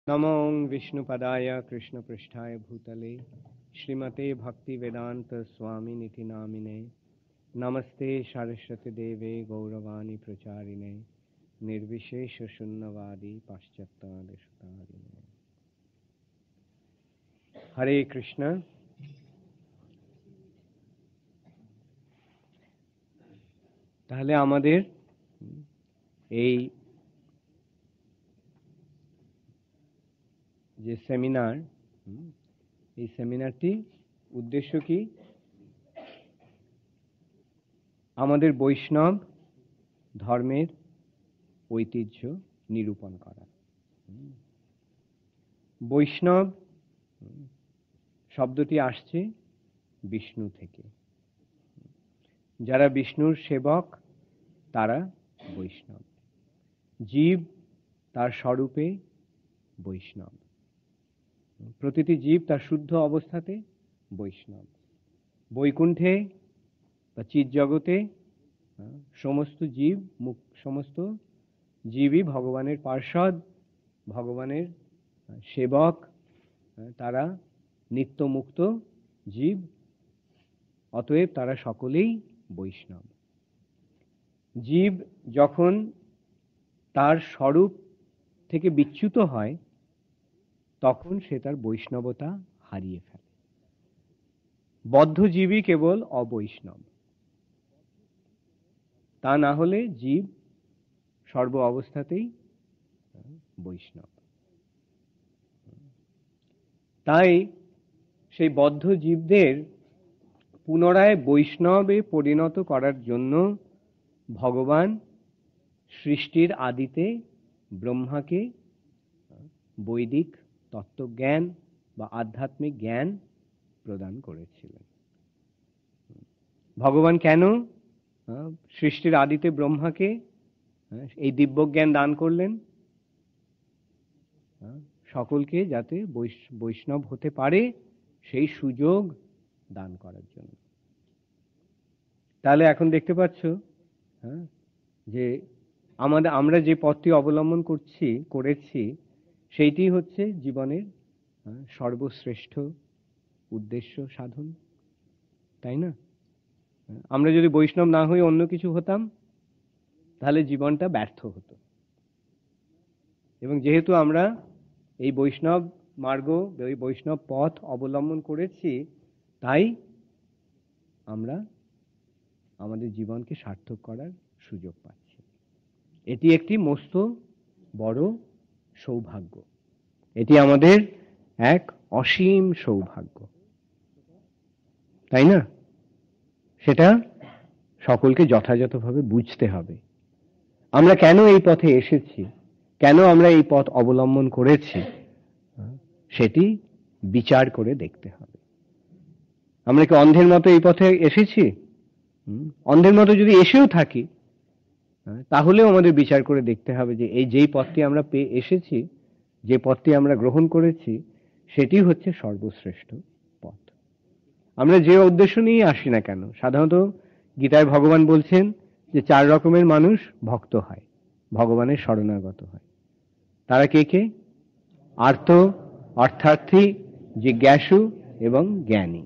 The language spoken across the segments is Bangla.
नमो विष्णुपदाय कृष्णपृष्ठाय भूतले श्रीमते भक्तिवेदांत स्वामिनिति नामिने नमस्ते सरस्वती देवे गौरवाणी प्रचारिणे निर्विशेष शून्यवादी पाश्चात्यादेशतारिणे। हरे कृष्ण। তাহলে আমাদের এই যে সেমিনার, এই সেমিনারটি উদ্দেশ্য কি? আমাদের বৈষ্ণব ধর্মের ঐতিহ্য নিরূপণ করা। বৈষ্ণব শব্দটি আসছে বিষ্ণু থেকে। যারা বিষ্ণুর সেবক তারা বৈষ্ণব। জীব তার স্বরূপে বৈষ্ণব। প্রতিটি জীব তার শুদ্ধ অবস্থাতে বৈষ্ণব। বৈকুণ্ঠে বা চিৎ জগতে সমস্ত জীবই ভগবানের পার্ষদ, ভগবানের সেবক, তারা নিত্য মুক্ত জীব, অতএব তারা সকলেই বৈষ্ণব। জীব যখন তার স্বরূপ থেকে বিচ্যুত হয় তখন সে তার বৈষ্ণবতা হারিয়ে ফেলে। বদ্ধ জীবই কেবল অবৈষ্ণব, তা না হলে জীব সর্ব অবস্থাতেই বৈষ্ণব। তাই সেই বদ্ধ জীবদের পুনরায় বৈষ্ণবে পরিণত করার জন্য ভগবান সৃষ্টির আদিতে ব্রহ্মাকে বৈদিক তত্ত্বজ্ঞান বা আধ্যাত্মিক জ্ঞান প্রদান করেছিলেন। ভগবান কেন সৃষ্টির আদিতে ব্রহ্মাকে এই দিব্যজ্ঞান দান করলেন? সকলকে যাতে বৈষ্ণব হতে পারে সেই সুযোগ দান করার জন্য। তাহলে এখন দেখতে পাচ্ছ যে আমরা যে পথটি অবলম্বন করেছি সেইটি হচ্ছে জীবনের সর্বশ্রেষ্ঠ উদ্দেশ্য সাধন, তাই না? আমরা যদি বৈষ্ণব না হয়ে অন্য কিছু হতাম তাহলে জীবনটা ব্যর্থ হতো। এবং যেহেতু আমরা এই বৈষ্ণব মার্গ, এই বৈষ্ণব পথ অবলম্বন করেছি, তাই আমরা আমাদের জীবনকে সার্থক করার সুযোগ পাচ্ছি। এটি একটি মস্ত বড় সৌভাগ্য, এটি আমাদের এক অসীম সৌভাগ্য, তাই না? সেটা সকলকে যথাযথভাবে বুঝতে হবে। আমরা কেন এই পথে এসেছি, কেন আমরা এই পথ অবলম্বন করেছি, সেটি বিচার করে দেখতে হবে। আমরা কি অন্ধের মতো এই পথে এসেছি? অন্ধের মতো যদি এসেও থাকি তাহলেও আমাদের বিচার করে দেখতে হবে যে যেই পথটি আমরা পেয়ে এসেছি, যে পথটি আমরা গ্রহণ করেছি, সেটি হচ্ছে সর্বশ্রেষ্ঠ পথ। আমরা যে উদ্দেশ্য নিয়ে আসি না কেন, সাধারণত গীতায় ভগবান বলছেন যে 4 রকমের মানুষ ভক্ত হয়, ভগবানের শরণাগত হয়। তারা কে কে? আর্ত, অর্থার্থী, জিজ্ঞাসু এবং জ্ঞানী।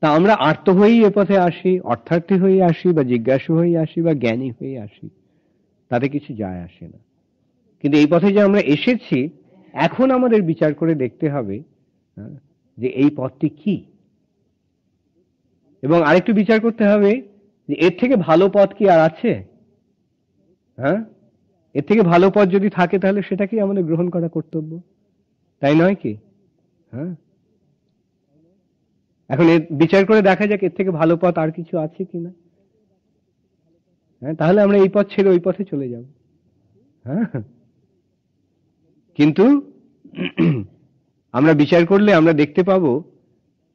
তা আমরা আর্ত হয়েই এ পথে আসি, অর্থার্থী হয়ে আসি, বা জিজ্ঞাসু হয়ে আসি, বা জ্ঞানী হয়ে আসি, তাতে কিছু যায় আসে না। কিন্তু এই পথে যে আমরা এসেছি, এখন আমাদের বিচার করে দেখতে হবে যে এই পথটি কি, এবং আরেকটু বিচার করতে হবে যে এর থেকে ভালো পথ কি আর আছে? এর থেকে ভালো পথ যদি থাকে তাহলে সেটাকেই আমাদের গ্রহণ করা কর্তব্য, তাই নয় কি? এখন বিচার করে দেখা যাক এর থেকে ভালো পথ আর কিছু আছে কিনা। তাহলে আমরা এই পথ ছেড়ে ওই পথে চলে যাব। কিন্তু আমরা বিচার করলে আমরা দেখতে পাবো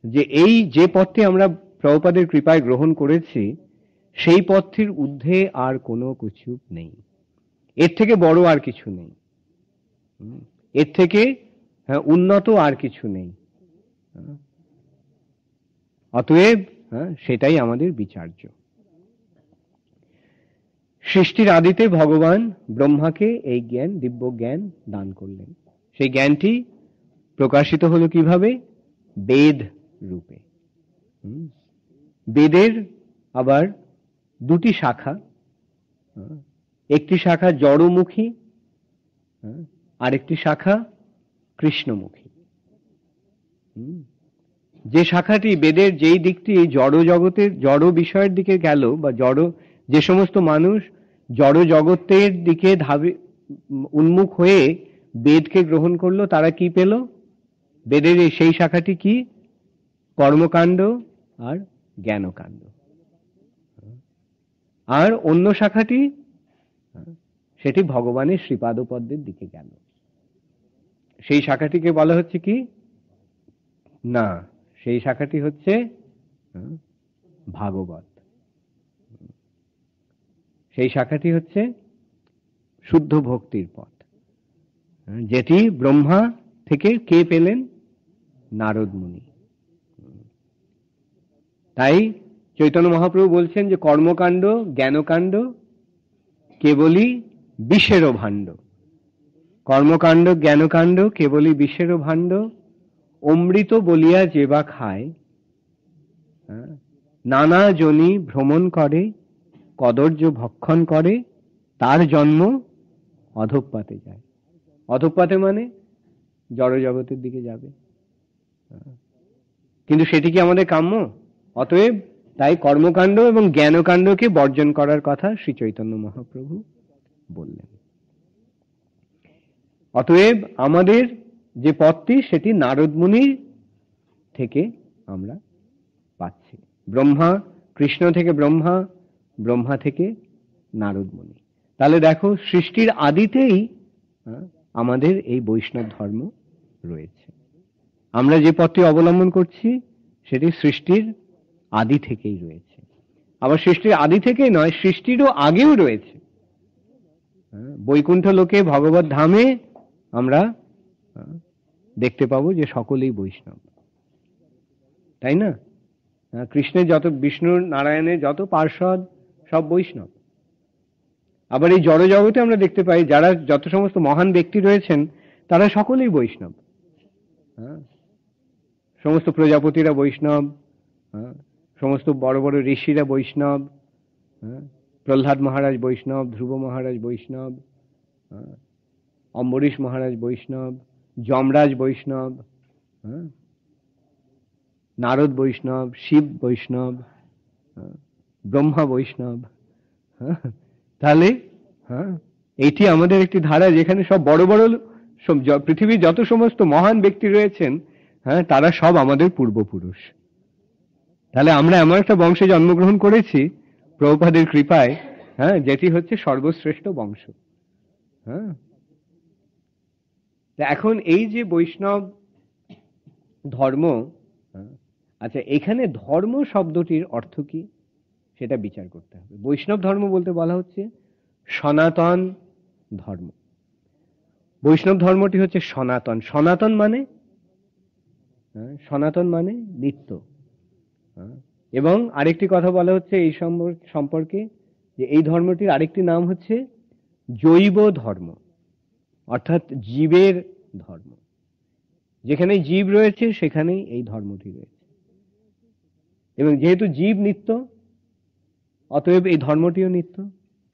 যে এই যে পথটি আমরা প্রভুপাদের কৃপায় গ্রহণ করেছি, সেই পথটির ঊর্ধ্বে আর কোনো কিছু নেই, এর থেকে বড় আর কিছু নেই, এর থেকে উন্নত আর কিছু নেই। অতএব সেটাই আমাদের বিচার্য। সৃষ্টির আদিতে ভগবান ব্রহ্মাকে এই জ্ঞান, দিব্য জ্ঞান দান করলেন। সেই জ্ঞানটি প্রকাশিত হলো কিভাবে? বেদ রূপে। বেদের আবার দুটি শাখা, একটি শাখা জড়মুখী, আরেকটি শাখা কৃষ্ণমুখী। যে শাখাটি বেদের যেই দিকটি জড় জগতের, জড় বিষয়ের দিকে গেল, বা জড়, যে সমস্ত মানুষ জড় জগতের দিকে উন্মুখ হয়ে বেদকে গ্রহণ করলো, তারা কি পেল? বেদের সেই শাখাটি কি? কর্মকাণ্ড আর জ্ঞানকাণ্ড। আর অন্য শাখাটি, সেটি ভগবানের শ্রীপাদপদ্মের দিকে গেল। সেই শাখাটিকে বলা হচ্ছে কি না, সেই শাখাটি হচ্ছে ভাগবত। সেই শাখাটি হচ্ছে শুদ্ধ ভক্তির পথ, যেটি ব্রহ্মা থেকে কে পেলেন? নারদ মুনি। তাই চৈতন্য মহাপ্রভু বলছেন যে কর্মকাণ্ড জ্ঞানকাণ্ড কেবলই বিষের ভাণ্ড। কর্মকাণ্ড জ্ঞানকাণ্ড কেবলই বিষের ভাণ্ড। অমৃত বলিয়া যে বা খায়, নানা জনি ভ্রমণ করে, কদর্য ভক্ষণ করে, তার জন্ম অধঃপাতে যায়। অধঃপাতে মানে জড় জগতের দিকে যাবে। কিন্তু সেটি কি আমাদের কাম্য? অতএব তাই কর্মকাণ্ড এবং জ্ঞানকাণ্ডকে বর্জন করার কথা শ্রী চৈতন্য মহাপ্রভু বললেন। অতএব আমাদের যে পথটি, সেটি নারদ মুনির থেকে আমরা পাচ্ছি। ব্রহ্মা, কৃষ্ণ থেকে ব্রহ্মা, ব্রহ্মা থেকে নারদ মুনি। তাহলে দেখো, সৃষ্টির আদিতেই আমাদের এই বৈষ্ণব ধর্ম রয়েছে। আমরা যে পথটি অবলম্বন করছি সেটি সৃষ্টির আদি থেকেই রয়েছে। আবার সৃষ্টির আদি থেকেই নয়, সৃষ্টিরও আগেও রয়েছে। বৈকুণ্ঠ লোকে ভগবত ধামে আমরা দেখতে পাবো যে সকলেই বৈষ্ণব, তাই না? কৃষ্ণের যত, বিষ্ণুর, নারায়ণের যত পার্ষদ সব বৈষ্ণব। আবার এই জড় জগতে আমরা দেখতে পাই যারা যত সমস্ত মহান ব্যক্তি রয়েছেন তারা সকলেই বৈষ্ণব। সমস্ত প্রজাপতিরা বৈষ্ণব, সমস্ত বড় বড় ঋষিরা বৈষ্ণব, প্রহ্লাদ মহারাজ বৈষ্ণব, ধ্রুব মহারাজ বৈষ্ণব, অম্বরীশ মহারাজ বৈষ্ণব, যমরাজ বৈষ্ণব, নারদ বৈষ্ণব, শিব বৈষ্ণব, ব্রহ্মা বৈষ্ণব। তাহলে এইটি আমাদের একটি ধারা যেখানে সব বড় বড় পৃথিবীর যত সমস্ত মহান ব্যক্তি রয়েছেন, তারা সব আমাদের পূর্বপুরুষ। তাহলে আমরা এমন একটা বংশে জন্মগ্রহণ করেছি প্রভুপাদের কৃপায়, যেটি হচ্ছে সর্বশ্রেষ্ঠ বংশ। এখন এই যে বৈষ্ণব ধর্ম, আচ্ছা, এখানে ধর্ম শব্দটির অর্থ কি সেটা বিচার করতে হবে। বৈষ্ণব ধর্ম বলতে বলা হচ্ছে সনাতন ধর্ম। বৈষ্ণব ধর্মটি হচ্ছে সনাতন। সনাতন মানে, সনাতন মানে নিত্য। এবং আরেকটি কথা বলা হচ্ছে এই সম্পর্কে, যে এই ধর্মটির আরেকটি নাম হচ্ছে জৈব ধর্ম, অর্থাৎ জীবের ধর্ম। যেখানে জীব রয়েছে সেখানেই এই ধর্মটি রয়েছে। এবং যেহেতু জীব নিত্য, অতএব এই ধর্মটিও নিত্য,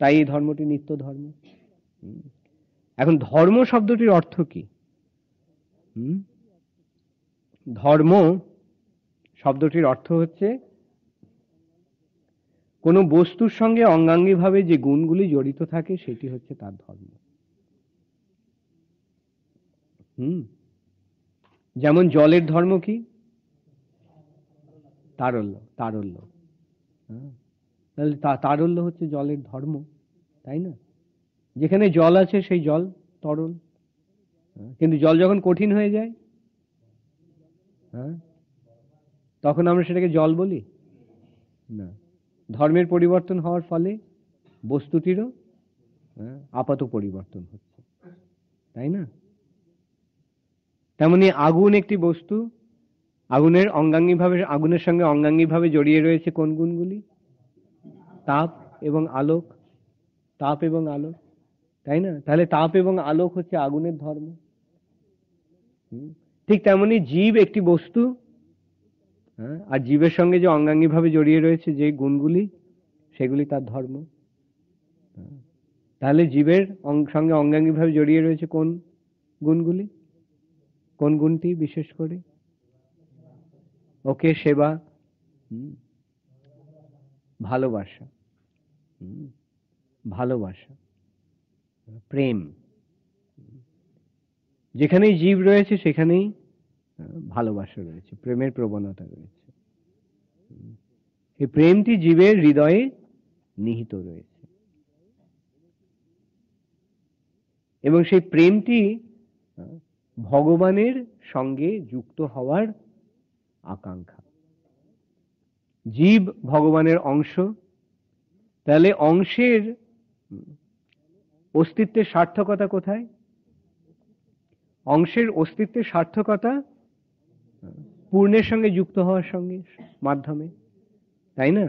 তাই এই ধর্মটি নিত্য ধর্ম। এখন ধর্ম শব্দটির অর্থ কি? ধর্ম শব্দটির অর্থ হচ্ছে কোন বস্তুর সঙ্গে অঙ্গাঙ্গিভাবে যে গুণগুলি জড়িত থাকে সেটি হচ্ছে তার ধর্ম। যেমন জলের ধর্ম কি? তারল্য। তারল্য, তাহলে তারল্য হচ্ছে জলের ধর্ম, তাই না? যেখানে জল আছে সেই জল তরল। কিন্তু জল যখন কঠিন হয়ে যায়, তখন আমরা সেটাকে জল বলি না। ধর্মের পরিবর্তন হওয়ার ফলে বস্তুটিরও আপাত পরিবর্তন হচ্ছে, তাই না? তেমনি আগুন একটি বস্তু, আগুনের অঙ্গাঙ্গিভাবে, আগুনের সঙ্গে অঙ্গাঙ্গিভাবে জড়িয়ে রয়েছে কোন গুণগুলি? তাপ এবং আলোক। তাপ এবং আলোক, তাই না? তাহলে তাপ এবং আলোক হচ্ছে আগুনের ধর্ম। ঠিক তেমনি জীব একটি বস্তু, হ্যাঁ, আর জীবের সঙ্গে যে অঙ্গাঙ্গী ভাবে জড়িয়ে রয়েছে যে গুণগুলি, সেগুলি তার ধর্ম। তাহলে জীবের সঙ্গে অঙ্গাঙ্গী ভাবে জড়িয়ে রয়েছে কোন গুণগুলি? কোন গুণটি বিশেষ করে? ওকে, সেবা, ভালোবাসা, ভালোবাসা, প্রেম। যেখানেই জীব রয়েছে সেখানেই ভালোবাসা রয়েছে, প্রেমের প্রবণতা রয়েছে। এই প্রেমটি জীবের হৃদয়ে নিহিত রয়েছে এবং সেই প্রেমটি ভগবানের সঙ্গে যুক্ত হওয়ার আকাঙ্ক্ষা। জীব ভগবানের অংশ, তাহলে অংশের অস্তিত্বের সার্থকতা কোথায়? অংশের অস্তিত্বের সার্থকতা পূর্ণের সঙ্গে যুক্ত হওয়ার সঙ্গে মাধ্যমে, তাই না?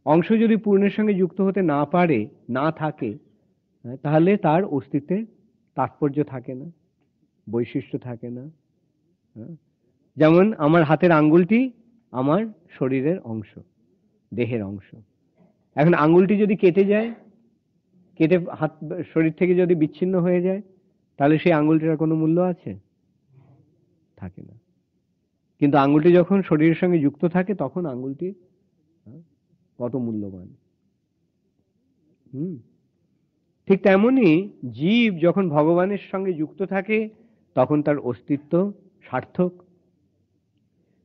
অংশ যদি পূর্ণের সঙ্গে যুক্ত হতে না পারে, না থাকে, তাহলে তার অস্তিত্বের তাৎপর্য থাকে না, বৈশিষ্ট্য থাকে না। যেমন আমার হাতের আঙ্গুলটি আমার শরীরের অংশ, দেহের অংশ। এখন আঙ্গুলটি যদি কেটে যায়, কেটে হাত শরীর থেকে যদি বিচ্ছিন্ন হয়ে যায়, তাহলে সেই আঙ্গুলটির কোনো মূল্য আছে? থাকে না। কিন্তু আঙ্গুলটি যখন শরীরের সঙ্গে যুক্ত থাকে তখন আঙ্গুলটি কত মূল্যবান। ঠিক তেমনি জীব যখন ভগবানের সঙ্গে যুক্ত থাকে তখন তার অস্তিত্ব সার্থক।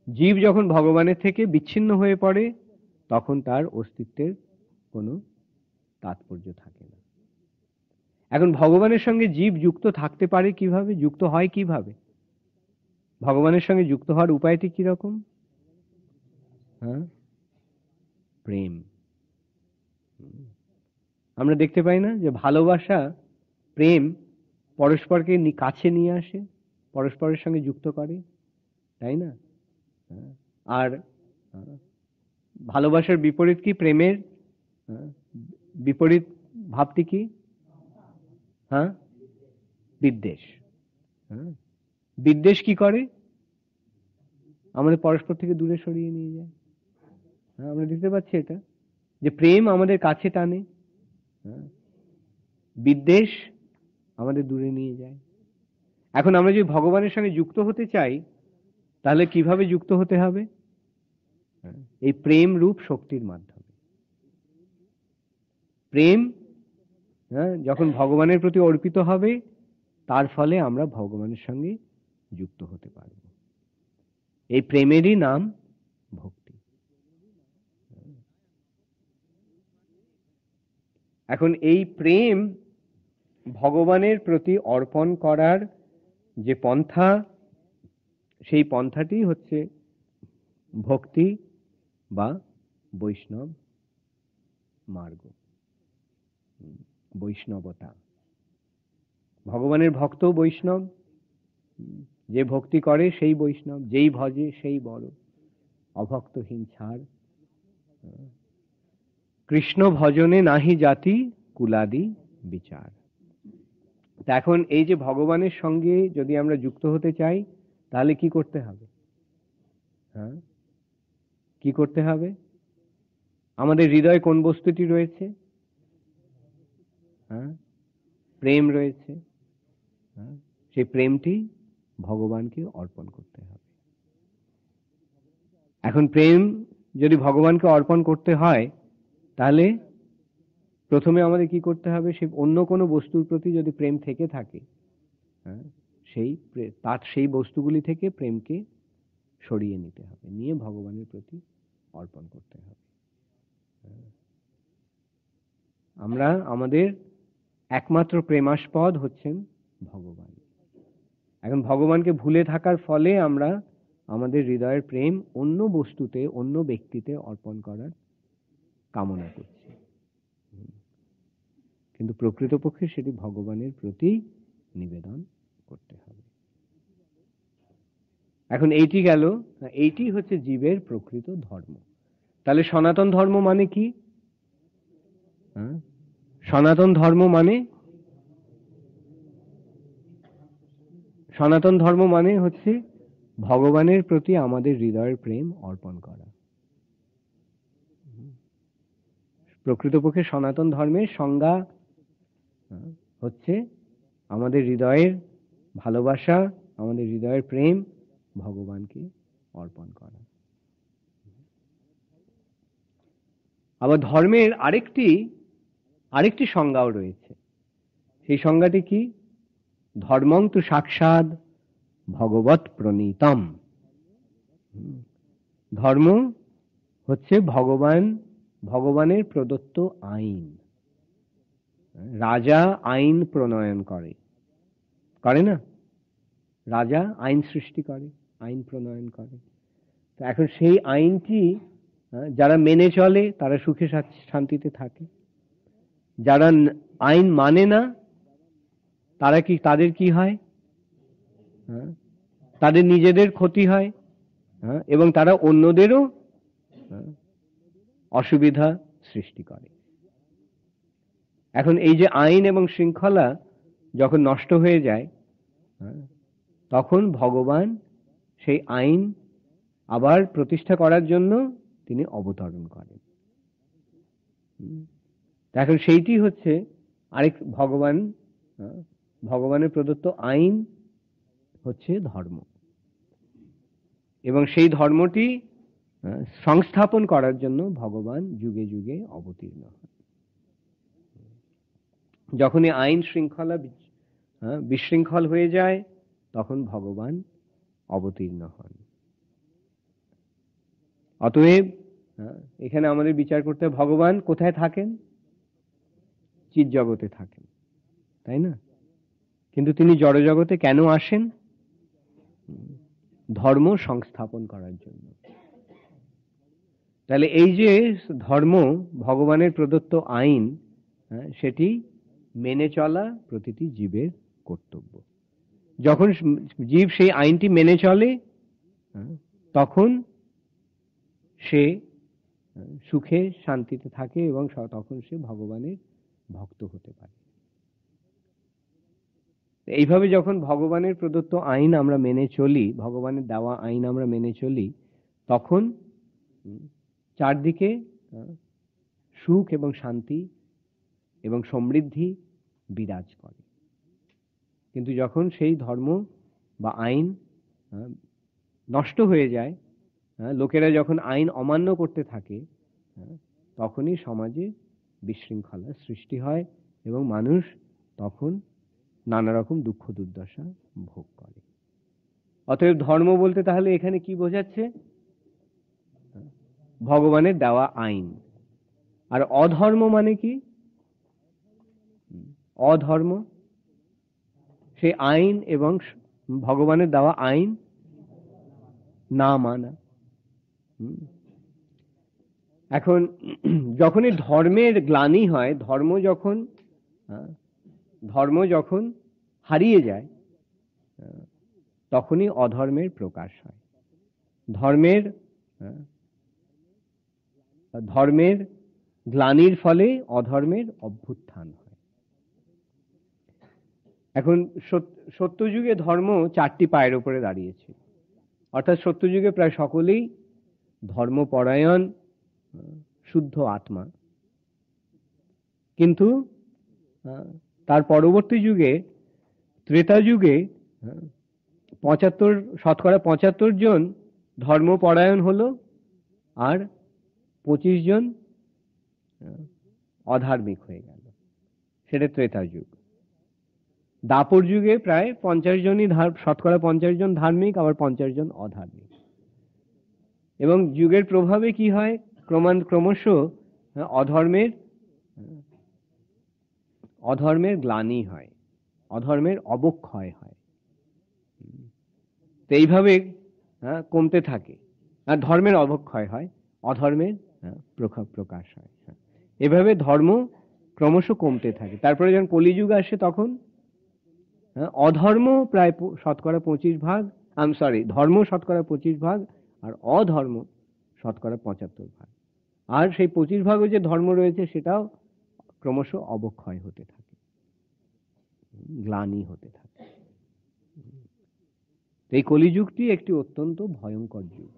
জীব যখন ভগবানের থেকে বিচ্ছিন্ন হয়ে পড়ে তখন তার অস্তিত্বের কোনো তাৎপর্য থাকে না। এখন ভগবানের সঙ্গে জীব যুক্ত থাকতে পারে কিভাবে, যুক্ত হয় কিভাবে? ভগবানের সঙ্গে যুক্ত হওয়ার উপায়টি কিরকম? প্রেম। আমরা দেখতে পাই না যে ভালোবাসা, প্রেম পরস্পরকে কাছে নিয়ে আসে, পরস্পরের সঙ্গে যুক্ত করে, তাই না? আর ভালোবাসার বিপরীত কি? প্রেমের বিপরীত ভাবটি কি? বিদ্বেষ। বিদ্বেষ কি করে? আমাদের পরস্পর থেকে দূরে সরিয়ে নিয়ে যায়। আমরা দেখতে পাচ্ছি এটা, যে প্রেম আমাদের কাছে টানে, বিদ্বেষ আমাদের দূরে নিয়ে যায়। এখন আমরা যদি ভগবানের সঙ্গে যুক্ত হতে চাই তাহলে কিভাবে যুক্ত হতে হবে? এই প্রেম রূপ শক্তির মাধ্যমে। প্রেম যখন ভগবানের প্রতি অর্পিত হবে তার ফলে আমরা ভগবানের সঙ্গে যুক্ত হতে পারব। এই প্রেমেরই নাম ভক্তি। এখন এই প্রেম ভগবানের প্রতি অর্পণ করার যে পন্থা, সেই পন্থাটি হচ্ছে ভক্তি বা বৈষ্ণব মার্গ, বৈষ্ণবতা। ভগবানের ভক্ত বৈষ্ণব, যে ভক্তি করে সেই বৈষ্ণব, যেই ভজে সেই বড়, অভক্তহীন ছাড়। কৃষ্ণ ভজনে নাহি জাতি কুলাদি বিচার। এখন এই যে ভগবানের সঙ্গে যদি আমরা যুক্ত হতে চাই তাহলে কি করতে হবে? কি করতে হবে? আমাদের হৃদয়ে কোন বস্তুটি রয়েছে? প্রেম রয়েছে। সেই প্রেমটি ভগবানকে অর্পণ করতে হবে। এখন প্রেম যদি ভগবানকে অর্পণ করতে হয় তাহলে প্রথমে আমাদের কি করতে হবে? সে অন্য কোনো বস্তুর প্রতি যদি প্রেম থেকে থাকে, সেই বস্তুগুলি থেকে প্রেমকে সরিয়ে নিতে হবে, নিয়ে ভগবানের প্রতি অর্পণ করতে হবে। আমরা আমাদের একমাত্র প্রেমাস্পদ হচ্ছেন ভগবান। এখন ভগবানকে ভুলে থাকার ফলে আমরা আমাদের হৃদয়ের প্রেম অন্য বস্তুতে, অন্য ব্যক্তিতে অর্পণ করার কামনা করছি, কিন্তু প্রকৃতপক্ষে সেটি ভগবানের প্রতি নিবেদন করতে হবে। এখন এইটি গেল, এইটি হচ্ছে জীবের প্রকৃত ধর্ম। তাহলে সনাতন ধর্ম মানে কি? সনাতন ধর্ম মানে, সনাতন ধর্ম মানে হচ্ছে ভগবানের প্রতি আমাদের হৃদয়ের প্রেম অর্পণ করা। প্রকৃতপক্ষে সনাতন ধর্মের সংজ্ঞা হচ্ছে আমাদের হৃদয়ের ভালোবাসা, আমাদের হৃদয়ের প্রেম ভগবানকে অর্পণ করা। আবার ধর্মের আরেকটি সংজ্ঞাও রয়েছে। সেই সংজ্ঞাটি কি? ধর্মং তু সাক্ষাৎ ভগবৎ প্রণীতম। ধর্ম হচ্ছে ভগবানের প্রদত্ত আইন। রাজা আইন প্রণয়ন করে না? রাজা আইন সৃষ্টি করে, আইন প্রণয়ন করে। তো এখন সেই আইনটি যারা মেনে চলে তারা সুখে শান্তিতে থাকে। যারা আইন মানে না তাদের কি হয়? তাদের নিজেদের ক্ষতি হয় এবং তারা অন্যদেরও অসুবিধা সৃষ্টি করে। এখন এই যে আইন এবং শৃঙ্খলা যখন নষ্ট হয়ে যায়, তখন ভগবান সেই আইন আবার প্রতিষ্ঠা করার জন্য তিনি অবতরণ করেন। এখন সেইটি হচ্ছে আরেক ভগবানের প্রদত্ত আইন হচ্ছে ধর্ম, এবং সেই ধর্মটি সংস্থাপন করার জন্য ভগবান যুগে যুগে অবতীর্ণ হন। যখনই আইন শৃঙ্খলা বিশৃঙ্খল হয়ে যায় তখন ভগবান অবতীর্ণ হন। অতএব এখানে আমাদের বিচার করতে ভগবান কোথায় থাকেন? চিৎ জগতে থাকেন, তাই না? কিন্তু তিনি জড় জগতে কেন আসেন? ধর্ম সংস্থাপন করার জন্য। তাহলে এই যে ধর্ম, ভগবানের প্রদত্ত আইন, সেটি মেনে চলা প্রতিটি জীবের কর্তব্য। যখন জীব সেই আইনটি মেনে চলে তখন সে সুখে শান্তিতে থাকে এবং তখন সে ভগবানের ভক্ত হতে পারে। এইভাবে যখন ভগবানের প্রদত্ত আইন আমরা মেনে চলি, ভগবানের দেওয়া আইন আমরা মেনে চলি, তখন চারদিকে সুখ এবং শান্তি এবং সমৃদ্ধি বিরাজ করে। কিন্তু যখন সেই ধর্ম বা আইন নষ্ট হয়ে যায়, লোকেরা যখন আইন অমান্য করতে থাকে, তখনই সমাজে বিশৃঙ্খলার সৃষ্টি হয় এবং মানুষ তখন নানা রকম দুঃখ দুর্দশা ভোগ করে। অতএব ধর্ম বলতে তাহলে এখানে কি বোঝাচ্ছে? ভগবানের দেওয়া আইন। আর অধর্ম মানে কি? অধর্ম সেই আইন এবং ভগবানের দেওয়া আইন না মানা। এখন যখনই ধর্মের গ্লানি হয়, ধর্ম যখন হারিয়ে যায়, তখনই অধর্মের প্রকাশ হয়। ধর্মের গ্লানির ফলে অধর্মের অভ্যুত্থান হয়। এখন সত্যযুগে ধর্ম চারটি পায়ের উপরে দাঁড়িয়েছে, অর্থাৎ সত্যযুগে প্রায় সকলেই ধর্মপরায়ণ শুদ্ধ আত্মা। কিন্তু তার পরবর্তী যুগে, ত্রেতা যুগে, শতকরা 75 জন ধর্মপরায়ণ হলো আর 25 জন অধার্মিক হয়ে গেল। সেটা ত্রেতা যুগ। দাপর যুগে প্রায় 50 জনই শতকরা 50 জন ধার্মিক, আবার 50 জন অধার্মিক। এবং যুগের প্রভাবে কি হয়? ক্রমশ অধর্মের গ্লানি হয়, অধর্মের অবক্ষয় হয়। তো এইভাবে কমতে থাকে, আর ধর্মের অবক্ষয় হয়, অধর্মের প্রকাশ হয়। এভাবে ধর্ম ক্রমশ কমতে থাকে। তারপরে যখন কলিযুগ আসে তখন অধর্ম প্রায় শতকরা 25 ভাগ, ধর্ম শতকরা 25 ভাগ আর অধর্ম শতকরা 75 ভাগ। আর সেই 25 ভাগও যে ধর্ম রয়েছে সেটাও ক্রমশ অবক্ষয় হতে থাকে, গ্লানি হতে থাকে। এই কলিযুগটি একটি অত্যন্ত ভয়ঙ্কর যুগ।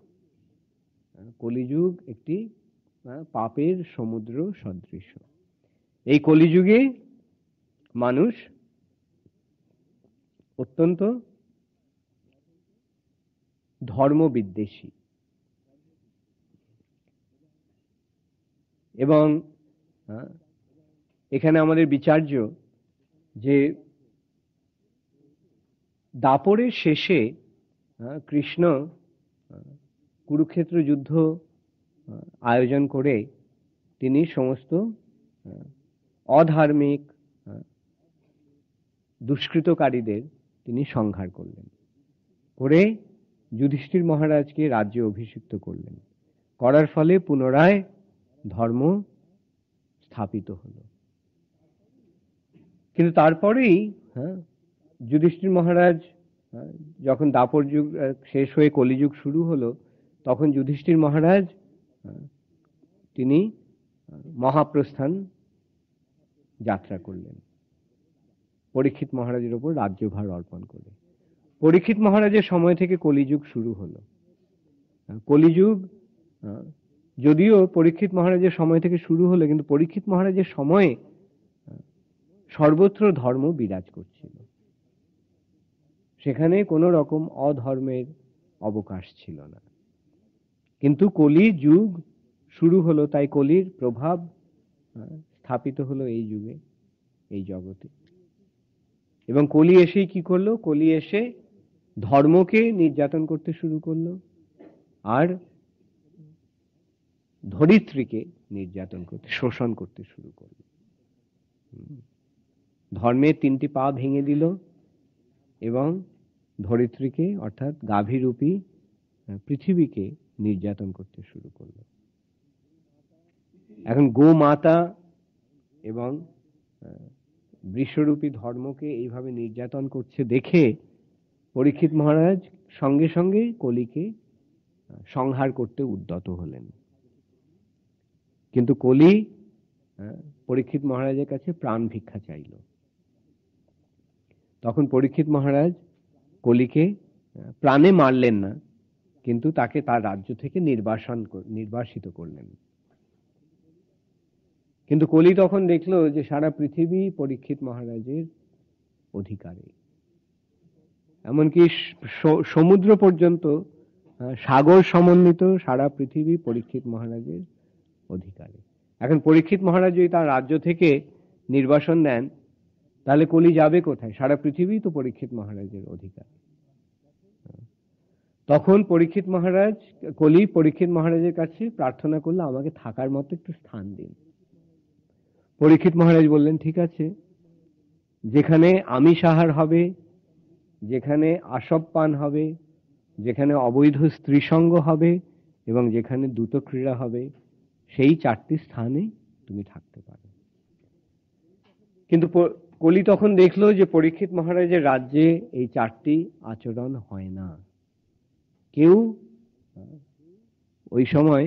কলিযুগ একটি পাপের সমুদ্র সদৃশ। এই কলিযুগে মানুষ অত্যন্ত ধর্মবিদ্বেষী এবং এখানে আমাদের বিচার্য যে দাপরের শেষে কৃষ্ণ কুরুক্ষেত্র যুদ্ধ আয়োজন করে তিনি সমস্ত অধার্মিক দুষ্কৃতকারীদের তিনি সংহার করলেন, করে যুধিষ্ঠির মহারাজকে রাজ্যে অভিষিক্ত করলেন, করার ফলে পুনরায় ধর্ম স্থাপিত হলো। কিন্তু তারপরেই যুধিষ্ঠির মহারাজ যখন দাপর যুগ শেষ হয়ে কলিযুগ শুরু হলো, তখন যুধিষ্ঠির মহারাজ তিনি মহাপ্রস্থান যাত্রা করলেন পরীক্ষিত মহারাজের ওপর রাজ্যভার অর্পণ করে। পরীক্ষিত মহারাজের সময় থেকে কলিযুগ শুরু হলো। কলিযুগ যদিও পরীক্ষিত মহারাজের সময় থেকে শুরু হলো, কিন্তু পরীক্ষিত মহারাজের সময়ে সর্বত্র ধর্ম বিরাজ করছিল, সেখানে কোনো রকম অধর্মের অবকাশ ছিল না। কিন্তু কলি যুগ শুরু হলো, তাই কলির প্রভাব স্থাপিত হলো এই যুগে, এই জগতে। এবং কলি এসেই কি করলো? কলি এসে ধর্মকে নির্যাতন করতে শুরু করলো, আর ধরিত্রীকে নির্যাতন করতে, শোষণ করতে শুরু করলো। ধর্মের তিনটি পা ভেঙে দিল এবং ধরিত্রীকে অর্থাৎ গাভীরূপী পৃথিবীকে নির্যাতন করতে শুরু করলো। এখন গোমাতা এবং বৃষরূপী ধর্মকে এইভাবে নির্যাতন করছে দেখে পরীক্ষিত মহারাজ সঙ্গে সঙ্গে কলিকে সংহার করতে উদ্যত হলেন। কিন্তু কলি পরীক্ষিত মহারাজের কাছে প্রাণ ভিক্ষা চাইল। তখন পরীক্ষিত মহারাজ কলিকে প্রাণে মারলেন না, কিন্তু তাকে তার রাজ্য থেকে নির্বাসিত করলেন। কিন্তু কলি তখন দেখলো যে সারা পৃথিবী পরীক্ষিত মহারাজের অধিকারে, এমনকি সমুদ্র পর্যন্ত, সাগর সমন্বিত সারা পৃথিবী পরীক্ষিত মহারাজের অধিকারে। এখন পরীক্ষিত মহারাজ যদি তার রাজ্য থেকে নির্বাসন দেন, তাহলে কলি যাবে কোথায়? সারা পৃথিবী তো পরীক্ষিত মহারাজের অধিকার। তখন কলি পরীক্ষিত মহারাজের কাছে প্রার্থনা করলো, আমাকে থাকার মতো একটু স্থান দিন। পরীক্ষিত মহারাজ বললেন, ঠিক আছে, যেখানে আমিষ আহার হবে, যেখানে আসব পান হবে, যেখানে অবৈধ স্ত্রী সঙ্গ হবে এবং যেখানে দ্রুত ক্রীড়া হবে, সেই 4টি স্থানে তুমি থাকতে পারো। কিন্তু কলি তখন দেখলো যে পরীক্ষিত মহারাজের রাজ্যে এই 4টি আচরণ হয় না। কেউ ওই সময়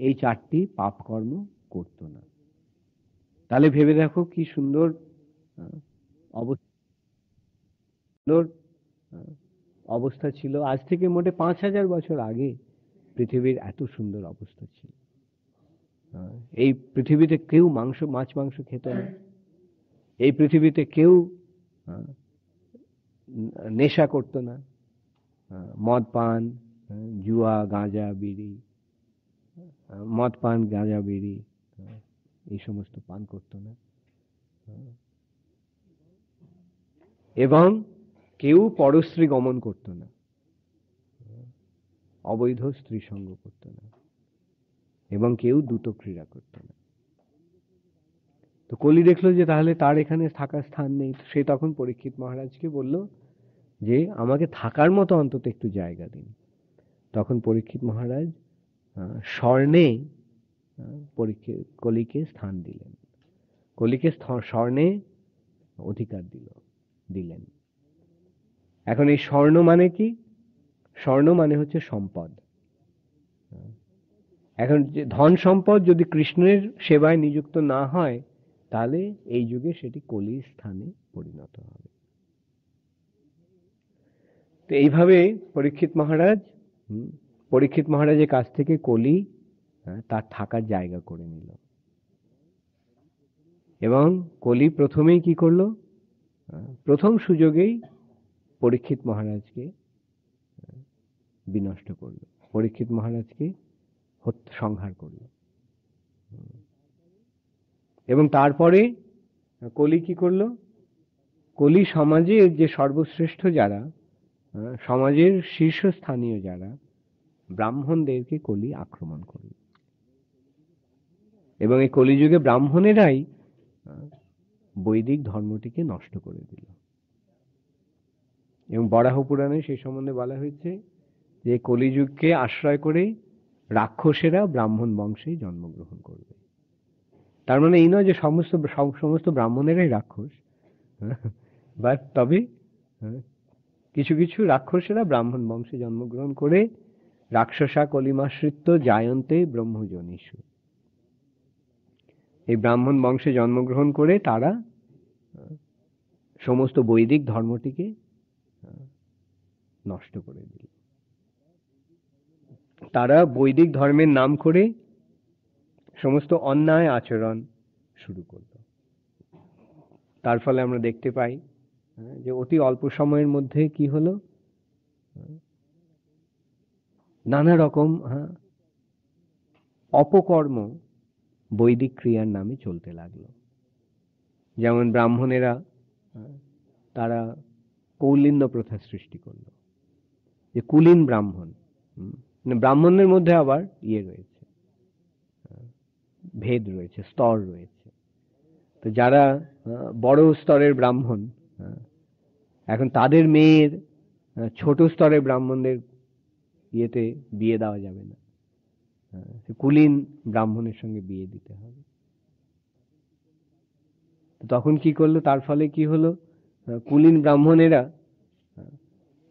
এই 4টি পাপ কর্ম করত না। তাহলে ভেবে দেখো কি সুন্দর অবস্থা ছিল। আজ থেকে মোটে 5000 বছর আগে পৃথিবীর এত সুন্দর অবস্থা ছিল। এই পৃথিবীতে কেউ মাছ মাংস খেত না। এই পৃথিবীতে কেউ নেশা করত না, মদ পান, জুয়া, গাঁজা, বিড়ি, মদ পান, গাঁজা, বিড়ি এই সমস্ত পান করত না, এবং কেউ পরস্ত্রী গমন করত না, অবৈধ স্ত্রী সঙ্গ করত না, এবং কেউ দ্রুত ক্রীড়া করত না। তো কলি দেখলো যে তাহলে তার এখানে থাকার স্থান নেই। সে তখন পরীক্ষিত মহারাজকে বলল যে আমাকে থাকার মতো অন্তত একটু জায়গা দিন। তখন পরীক্ষিত মহারাজ স্বর্ণে কলিকে স্থান দিলেন, কলিকে স্বর্ণে অধিকার দিলেন। এখন এই স্বর্ণ মানে কি? স্বর্ণ মানে হচ্ছে সম্পদ। এখন যে ধন সম্পদ যদি কৃষ্ণের সেবায় নিযুক্ত না হয়, তাহলে এই যুগে সেটি কলির স্থানে পরিণত হবে। তো এইভাবে পরীক্ষিত মহারাজের কাছ থেকে কলি তার থাকার জায়গা করে নিল। এবং কলি প্রথমেই কি করলো, প্রথম সুযোগেই পরীক্ষিত মহারাজকে বিনষ্ট করলো, পরীক্ষিত মহারাজকে সংহার করলো। এবং তারপরে কলি কি করলো, কলি সমাজের যে সর্বশ্রেষ্ঠ যারা, সমাজের শীর্ষস্থানীয় যারা ব্রাহ্মণদেরকে কলি আক্রমণ করল। এবং এই কলিযুগে ব্রাহ্মণেরাই বৈদিক ধর্মটিকে নষ্ট করে দিল। এবং বরাহ পুরাণে সেই সম্বন্ধে বলা হয়েছে যে কলিযুগকে আশ্রয় করে রাক্ষসেরা ব্রাহ্মণ বংশে জন্মগ্রহণ করবে। তার মানে এই নয় যে সমস্ত ব্রাহ্মণেরাই রাক্ষস, বা তবে কিছু কিছু রাক্ষসেরা ব্রাহ্মণ বংশে জন্মগ্রহণ করে রাক্ষসা কলিমাশ্রিত জায়ন্তে ব্রহ্মজনীষু, এই ব্রাহ্মণ বংশে জন্মগ্রহণ করে তারা সমস্ত বৈদিক ধর্মটিকে নষ্ট করে দিল। তারা বৈদিক ধর্মের নাম করে সমস্ত অন্যায় আচরণ শুরু করল। তার ফলে আমরা দেখতে পাই যে অতি অল্প সময়ের মধ্যে কি হলো, নানা রকম অপকর্ম বৈদিক ক্রিয়ার নামে চলতে লাগলো। যেমন ব্রাহ্মণেরা তারা কৌলিন্য প্রথা সৃষ্টি করলো, যে কুলীন ব্রাহ্মণ, ব্রাহ্মণের মধ্যে আবার রয়েছে, ভেদ রয়েছে, স্তর রয়েছে। তো যারা বড় স্তরের ব্রাহ্মণ, এখন তাদের মেয়ের ছোট স্তরের ব্রাহ্মণদের ইয়েতে বিয়ে দেওয়া যাবে না, কুলীন ব্রাহ্মণের সঙ্গে বিয়ে দিতে হবে। তখন কি করলো, তার ফলে কি হলো, কুলীন ব্রাহ্মণেরা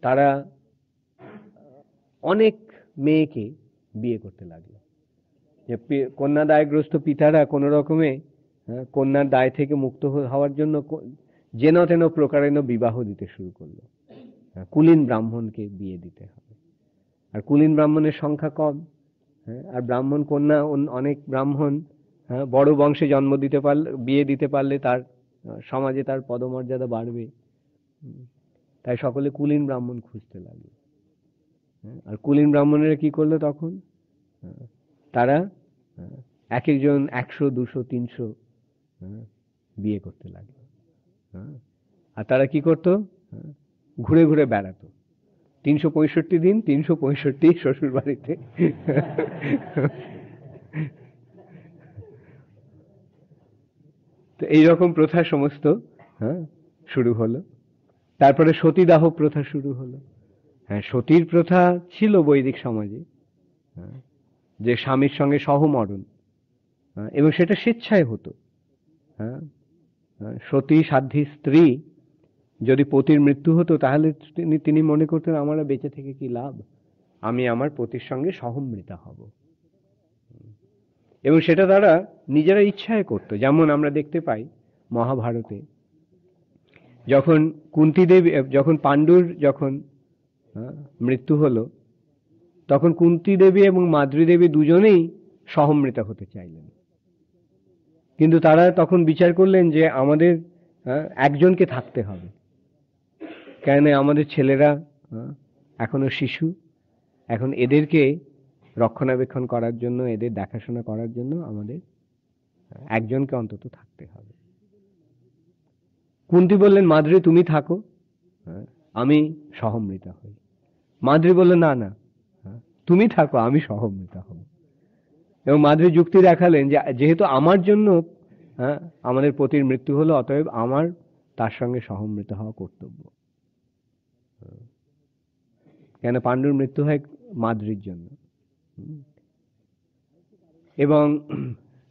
তারা অনেক মেয়েকে বিয়ে করতে লাগলো। যে কন্যাদায়গ্রস্ত পিতারা কোন রকমে কন্যার দায় থেকে মুক্ত হওয়ার জন্য যেন তেন প্রকারেণ বিবাহ দিতে শুরু করলো। কুলীন ব্রাহ্মণকে বিয়ে দিতে হবে, আর কুলীন ব্রাহ্মণের সংখ্যা কম, আর ব্রাহ্মণ কন্যা অনেক ব্রাহ্মণ বড় বংশে জন্ম দিতে পারলে, বিয়ে দিতে পারলে তার সমাজে তার পদমর্যাদা বাড়বে। তাই সকলে কুলীন ব্রাহ্মণ খুঁজতে লাগলো। আর কুলীন ব্রাহ্মণেরা কি করলো, তখন তারা এক একজন 100, 200, 300 বিয়ে করতে লাগলো। আর তারা কি করতো, ঘুরে ঘুরে বেড়াতো 365 দিন 365 শ্বশুর বাড়িতে। তো এইরকম প্রথা সমস্ত শুরু হলো। তারপরে সতীদাহ প্রথা শুরু হলো। সতীর প্রথা ছিল বৈদিক সমাজে, যে স্বামীর সঙ্গে সহমরণ, এবং সেটা স্বেচ্ছায় হতো। সতী সাধ্বী স্ত্রী যদি পতির মৃত্যু হতো, তাহলে তিনি মনে করতেন আমার বেঁচে থেকে কি লাভ, আমি আমার পতির সঙ্গে সহমৃতা হব। এবং সেটা তারা নিজেরা ইচ্ছায় করতো। যেমন আমরা দেখতে পাই মহাভারতে, যখন কুন্তী দেবী, যখন পাণ্ডুর যখন মৃত্যু হলো, তখন কুন্তী দেবী এবং মাদ্রী দেবী দুজনেই সহমৃতা হতে চাইলেন। কিন্তু তারা তখন বিচার করলেন যে আমাদের একজনকে থাকতে হবে, কেন আমাদের ছেলেরা এখনো শিশু, এখন এদেরকে রক্ষণাবেক্ষণ করার জন্য, এদের দেখাশোনা করার জন্য আমাদের একজনকে অন্তত থাকতে হবে। কুন্তী বললেন মাদ্রী তুমি থাকো, আমি সহমৃতা হই। মাদ্রী বলল না না, তুমি থাকো, আমি সহমৃতা হব। এবং মাদ্রী যুক্তি দেখালেন যে যেহেতু আমার জন্য আমাদের পতির মৃত্যু হলো, অতএব আমার তার সঙ্গে সহমৃত হওয়া কর্তব্য। কেন পাণ্ডুর মৃত্যু হয় মাদ্রীর জন্য। এবং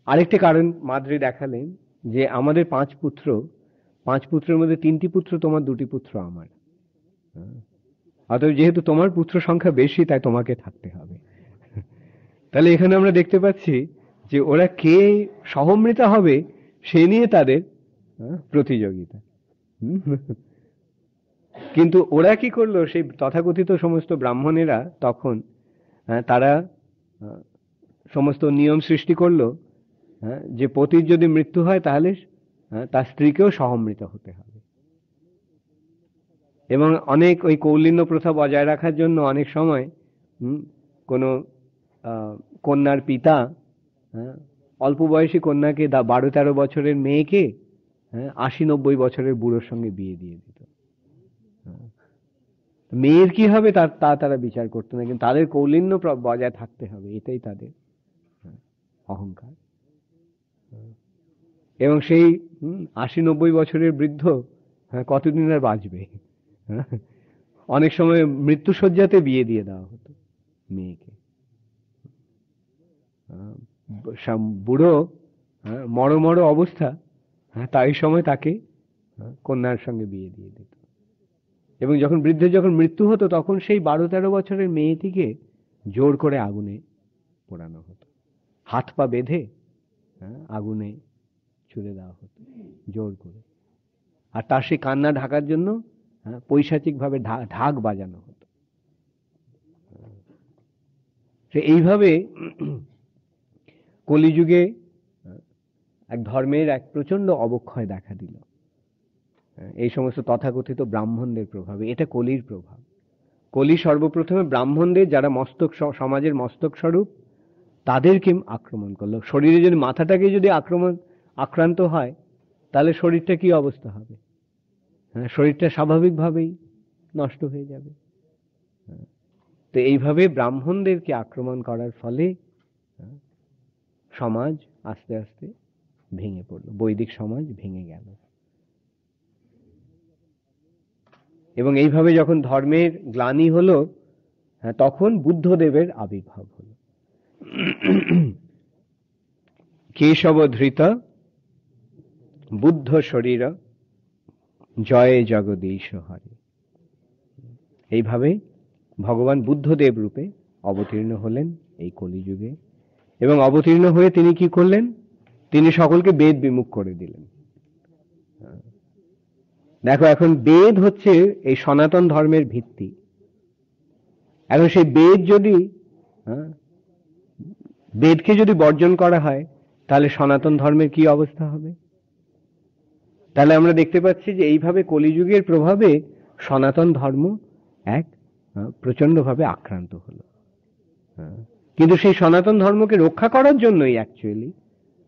আরেকটি কারণ মাদ্রী দেখালেন যে আমাদের 5 পুত্র, 5 পুত্রের মধ্যে 3টি পুত্র তোমার, 2টি পুত্র আমার, অতএব যেহেতু তোমার পুত্র সংখ্যা বেশি, তাই তোমাকে থাকতে হবে। তাহলে এখানে আমরা দেখতে পাচ্ছি যে ওরা কে সহমৃতা হবে সে নিয়ে তাদের প্রতিযোগিতা। হুম? কিন্তু ওরা কি করলো, সেই তথাকথিত সমস্ত ব্রাহ্মণেরা তখন তারা সমস্ত নিয়ম সৃষ্টি করলো যে পতির যদি মৃত্যু হয় তাহলে তার স্ত্রীকেও সহমৃত হতে হবে। এবং অনেক ওই কৌলিন্য প্রথা বজায় রাখার জন্য অনেক সময় কোনো কন্যার পিতা অল্প বয়সী কন্যাকে 12-13 বছরের মেয়েকে 80-90 বছরের বুড়োর সঙ্গে বিয়ে দিয়ে দিত। মেয়ের কি হবে তারা বিচার করতো না, কিন্তু তাদের কৌলিন্য বজায় থাকতে হবে, এটাই তাদের অহংকার। এবং সেই 80-90 বছরের বৃদ্ধ কতদিন আর বাঁচবে? অনেক সময় মৃত্যুশয্যাতে বিয়ে দিয়ে দেওয়া হতো মেয়েকে। বুড়ো মরো অবস্থা, তাই সময় তাকে কন্যার সঙ্গে বিয়ে দিয়ে দিত। এবং যখন বৃদ্ধের যখন মৃত্যু হতো তখন সেই 12-13 বছরের মেয়েটিকে জোর করে আগুনে পোড়ানো হতো, হাত পা বেঁধে আগুনে ছুড়ে দেওয়া হতো জোর করে। আর তার সেই কান্না ঢাকার জন্য পৈশাচিক ভাবে ঢাক বাজানো হতো। এইভাবে কলিযুগে এক ধর্মের এক প্রচন্ড অবক্ষয় দেখা দিল এই সমস্ত তথাকথিত ব্রাহ্মণদের প্রভাবে। এটা কলির প্রভাব। কলি সর্বপ্রথমে ব্রাহ্মণদের, যারা সমাজের মস্তক স্বরূপ, তাদেরকে আক্রমণ করলো। শরীরে যদি মাথাটাকে যদি আক্রান্ত হয় তাহলে শরীরটা কি অবস্থা হবে? শরীরটা স্বাভাবিকভাবেই নষ্ট হয়ে যাবে। তো এইভাবে ব্রাহ্মণদেরকে আক্রমণ করার ফলে সমাজ আস্তে আস্তে ভেঙে পড়লো, বৈদিক সমাজ ভেঙে গেল। এবং এইভাবে যখন ধর্মের গ্লানি হলো, তখন বুদ্ধদেবের আবির্ভাব হলো। কেশব ধৃত বুদ্ধ শরীর জয় জগদীশ হরে। এইভাবে ভগবান বুদ্ধদেব রূপে অবতীর্ণ হলেন এই কলিযুগে। এবং অবতীর্ণ হয়ে তিনি কি করলেন? তিনি সকলকে বেদ বিমুখ করে দিলেন। দেখো, এখন বেদ হচ্ছে এই সনাতন ধর্মের ভিত্তি। এখন সেই বেদকে যদি বর্জন করা হয় তাহলে সনাতন ধর্মের কি অবস্থা হবে? তাহলে আমরা দেখতে পাচ্ছি যে এইভাবে কলিযুগের প্রভাবে সনাতন ধর্ম এক প্রচন্ডভাবে আক্রান্ত হলো। কিন্তু সেই সনাতন ধর্মকে রক্ষা করার জন্যই অ্যাকচুয়ালি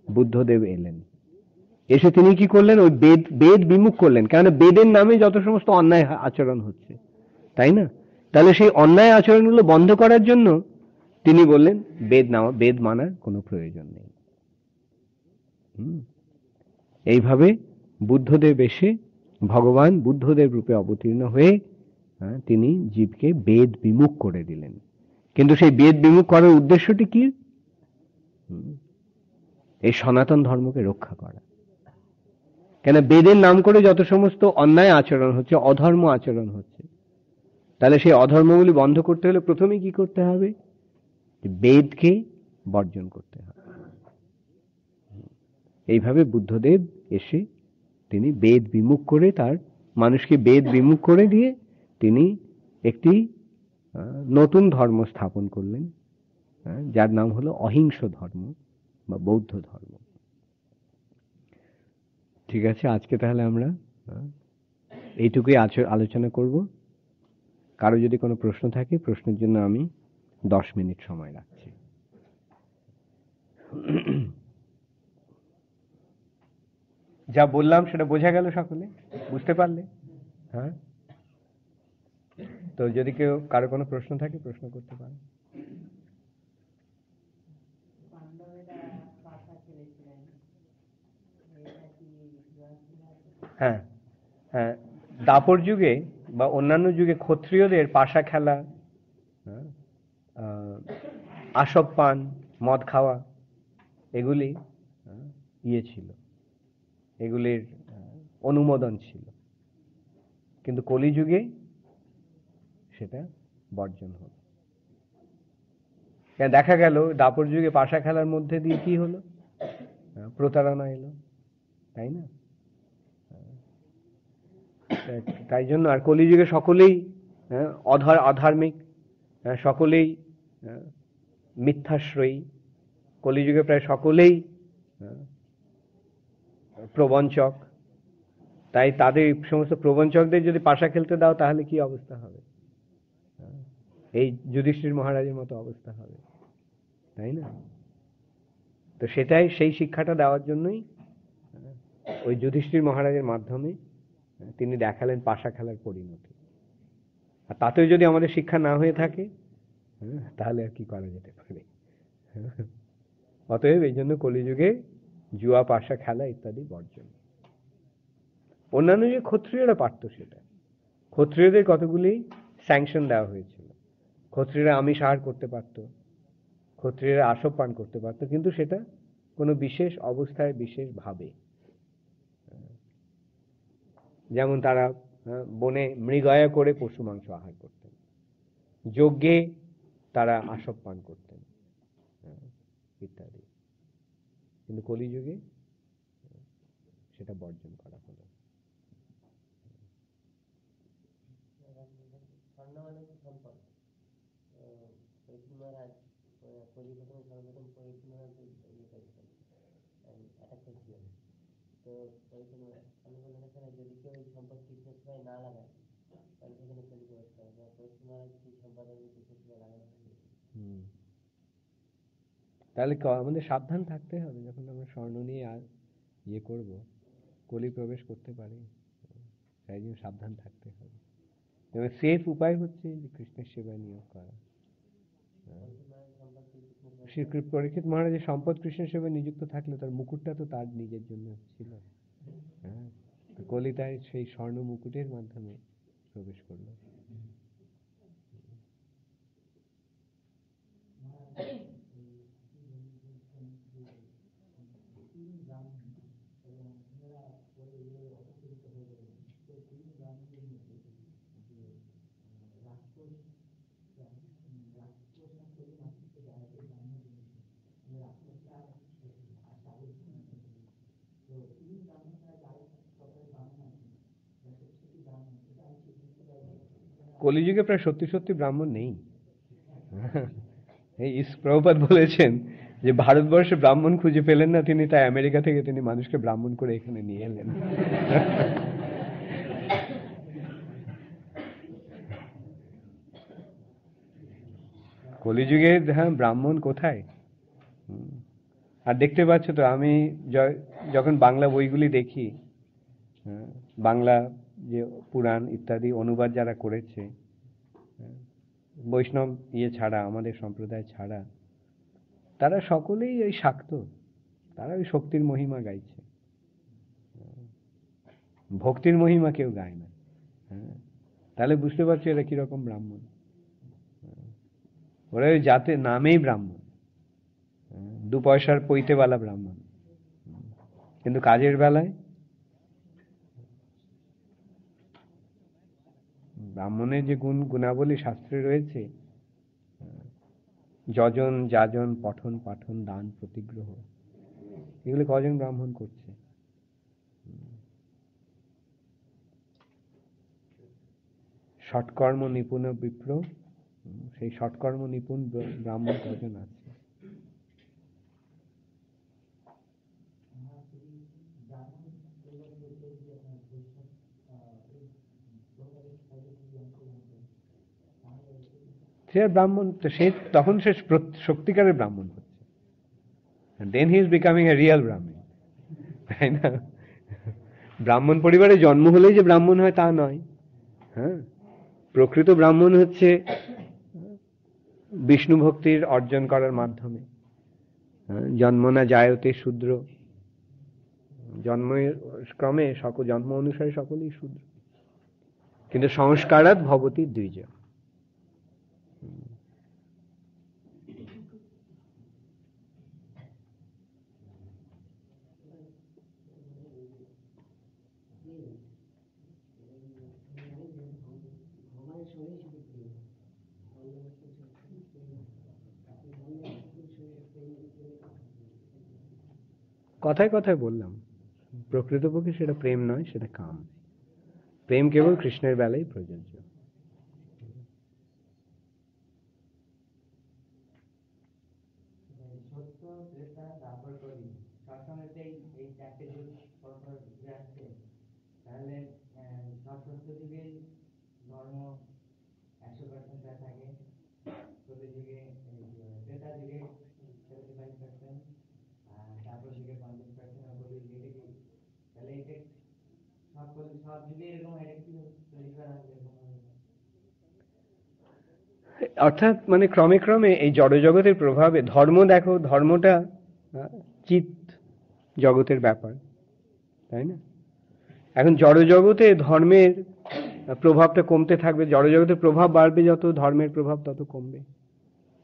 বুদ্ধদেব এলেন। এসে তিনি কি করলেন? ওই বেদ বিমুখ করলেন। কেননা বেদের নামে যত সমস্ত অন্যায় আচরণ হচ্ছে, তাই না? তাহলে সেই অন্যায় আচরণগুলো বন্ধ করার জন্য তিনি বললেন বেদ মানার কোনো প্রয়োজন নেই। এইভাবে বুদ্ধদেব এসে, ভগবান বুদ্ধদেব রূপে অবতীর্ণ হয়ে তিনি জীবকে বেদ বিমুখ করে দিলেন। কিন্তু সেই বেদ বিমুখ করার উদ্দেশ্যটি কি? এই সনাতন ধর্মকে রক্ষা করা। কেন বেদের নাম করে যত সমস্ত অন্যায় আচরণ হচ্ছে, অধর্ম আচরণ হচ্ছে, তাহলে সেই অধর্মগুলি বন্ধ করতে হলে প্রথমে কি করতে হবে? বেদকে বর্জন করতে হবে। এইভাবে বুদ্ধদেব এসে তিনি বেদ বিমুখ করে, তার মানুষকে বেদ বিমুখ করে দিয়ে তিনি একটি নতুন ধর্ম স্থাপন করলেন, যার নাম হলো অহিংস ধর্ম বা বৌদ্ধ ধর্ম। ঠিক আছে, আজকে তাহলে আমরা এইটুকুই আলোচনা করব। কারো যদি কোনো প্রশ্ন থাকে, প্রশ্নের জন্য আমি 10 মিনিট সময় রাখছি। যা বললাম সেটা বোঝা গেল? সকলে বুঝতে পারলে? হ্যাঁ, তো যদি কারো কোনো প্রশ্ন থাকে প্রশ্ন করতে পারে। হ্যাঁ হ্যাঁ, দাপর যুগে বা অন্যান্য যুগে ক্ষত্রিয়দের পাশা খেলা, আসব পান, মদ খাওয়া, এগুলি ছিল, এগুলির অনুমোদন ছিল। কিন্তু কলিযুগে সেটা বর্জন হলো। দেখা গেল দাপর যুগে পাশা খেলার মধ্যে দিয়ে কি হলো? প্রতারণা এলো। তাই না? তাই জন্য আর কলিযুগে সকলেই অধার্মিক, সকলেই মিথ্যাশ্রয়ী, কলিযুগে প্রায় সকলেই প্রবঞ্চক। তাই তাদের সমস্ত প্রবঞ্চকদের যদি পাশা খেলতে দাও তাহলে কি অবস্থা হবে? এই যুধিষ্ঠির মহারাজের মতো অবস্থা হবে, তাই না? তো সেটাই, সেই শিক্ষাটা দেওয়ার জন্যই ওই যুধিষ্ঠির মহারাজের মাধ্যমে তিনি দেখালেন পাশা খেলার পরিণতি। আর তাতেও যদি আমাদের শিক্ষা না হয়ে থাকে তাহলে আর কি করা যেতে পারে? অতএব এই জন্য কলিযুগে জুয়া, পাশা খেলা ইত্যাদি বর্জন। অন্যান্য যে ক্ষত্রিয়রা পারত সেটা, ক্ষত্রিয়দের কতগুলি স্যাংশন দেওয়া হয়েছিল। ক্ষত্রিয়রা আমিষ আহার করতে পারত, ক্ষত্রিয়রা আসব পান করতে পারত, কিন্তু সেটা কোনো বিশেষ অবস্থায় বিশেষ ভাবে। যেমন তারা বনে মৃগয়া করে পশু মাংস আহার করতেন, যজ্ঞে তারা আসব পান করতেন ইত্যাদি। কিন্তু কলিযুগে সেটা বর্জন করা হলো। তাহলে আমাদের সাবধান থাকতে হবে যখন আমরা স্বর্ণ নিয়ে আর ইয়ে করবো, কলি প্রবেশ করতে পারি, তাই জন্য সাবধান থাকতে হবে। এবার সেফ উপায় হচ্ছে কৃষ্ণের সেবায় নিয়োগ করা। পরীক্ষিত মহারাজের সম্পদ কৃষ্ণের সেবায় নিযুক্ত থাকলে তার মুকুটটা তো তার নিজের জন্য ছিল। কলিতায় সেই স্বর্ণ মুকুটের মাধ্যমে প্রবেশ করলো। কলিযুগে প্রায় সত্যি সত্যি ব্রাহ্মণ নেই। এই প্রভুপাদ বলেছেন যে ভারতবর্ষে ব্রাহ্মণ খুঁজে পেলেন না তিনি, তাই আমেরিকা থেকে তিনি মানুষকে ব্রাহ্মণ করে এখানে নিয়ে এলেন। কলিযুগে হ্যাঁ ব্রাহ্মণ কোথায়? আর দেখতে পাচ্ছ তো, আমি যখন বাংলা বইগুলি দেখি, বাংলা যে পুরাণ ইত্যাদি অনুবাদ যারা করেছে, বৈষ্ণব ইয়ে ছাড়া, আমাদের সম্প্রদায় ছাড়া, তারা সকলেই ওই শাক্ত, তারা ওই শক্তির মহিমা গাইছে, ভক্তির মহিমা কেউ গায় না। তাহলে বুঝতে পারছো এরা কিরকম ব্রাহ্মণ। ওরা ওই জাতে নামেই ব্রাহ্মণ, 2 পয়সার পৈতেওয়ালা ব্রাহ্মণ, কিন্তু কাজের বেলায় ব্রাহ্মণের যে গুণাবলী শাস্ত্রে রয়েছে, যজন যাজন পঠন পাঠন দান প্রতিগ্রহ, এগুলো কজন ব্রাহ্মণ করছে? ষটকর্ম নিপুণ বিপ্র, সেই ষটকর্ম নিপুণ ব্রাহ্মণ কজন আছে? সে ব্রাহ্মণ, সে তখন সে সত্যিকারের ব্রাহ্মণ হচ্ছে, then he is becoming a real Brahmin, তাই না? ব্রাহ্মণ পরিবারে জন্ম হলেই যে ব্রাহ্মণ হয় তা নয়। হ্যাঁ, প্রকৃত ব্রাহ্মণ হচ্ছে বিষ্ণু ভক্তির অর্জন করার মাধ্যমে। জন্মনা জায়তে শূদ্র, জন্মের ক্রমে জন্ম অনুসারে সকলেই শূদ্র, কিন্তু সংস্কারাৎ ভবতি দ্বিজ। কথায় কথায় বললাম, প্রকৃতপক্ষে সেটা প্রেম নয়, সেটা কাম। প্রেম কেবল কৃষ্ণের বেলায় প্রযোজ্য। তাহলে সশস্ত্র যুগে ধর্ম 100% থাকে, প্রতি যুগে ত্রেতা যুগে 75%, তারপর যুগে 50%, তাহলে এটা সব যুগে এরকম তৈরি করা হবে। অর্থাৎ মানে ক্রমে ক্রমে এই জড়জগতের প্রভাবে ধর্ম, দেখো ধর্মটা চিৎ জগতের ব্যাপার, তাই না? এখন জড়জগতে ধর্মের প্রভাবটা কমতে থাকবে, জড়জগতের প্রভাব বাড়বে যত, ধর্মের প্রভাব তত কমবে,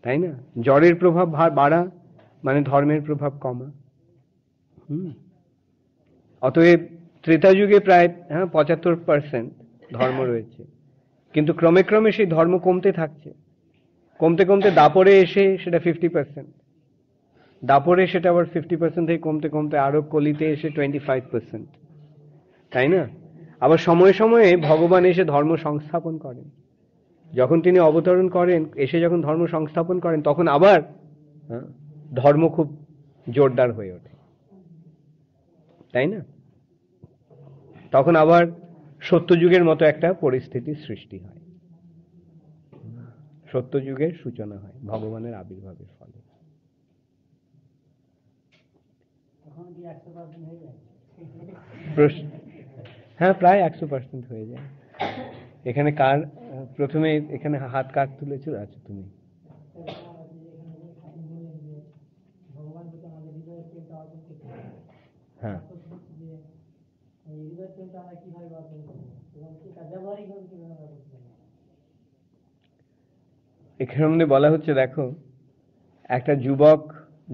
তাই না? জড়ের প্রভাব বাড়া মানে ধর্মের প্রভাব কমা। অতএব ত্রেতা যুগে প্রায় 75% ধর্ম রয়েছে, কিন্তু ক্রমে ক্রমে সেই ধর্ম কমতে থাকছে, কমতে কমতে দাপরে এসে সেটা 50%, দাপরে সেটা আবার 50% থেকে কমতে কমতে আরো কলিতে এসে 25%, তাই না? আবার সময়ে সময়ে ভগবান এসে ধর্ম সংস্থাপন করেন, যখন তিনি অবতরণ করেন, এসে যখন ধর্ম সংস্থাপন করেন, তখন আবার ধর্ম খুব জোরদার হয়ে ওঠে, তাই না? তখন আবার সত্যযুগের মতো একটা পরিস্থিতির সৃষ্টি হয়, সত্যযুগের সূচনা হয় ভগবানের আবির্ভাবের ফলে। হ্যাঁ, প্রায় 100% হয়ে যায়। এখানে কার প্রথমে এখানে হাত কার তুলেছিল? আচ্ছা, তুমি। হ্যাঁ, এখানে বলা হচ্ছে, দেখো একটা যুবক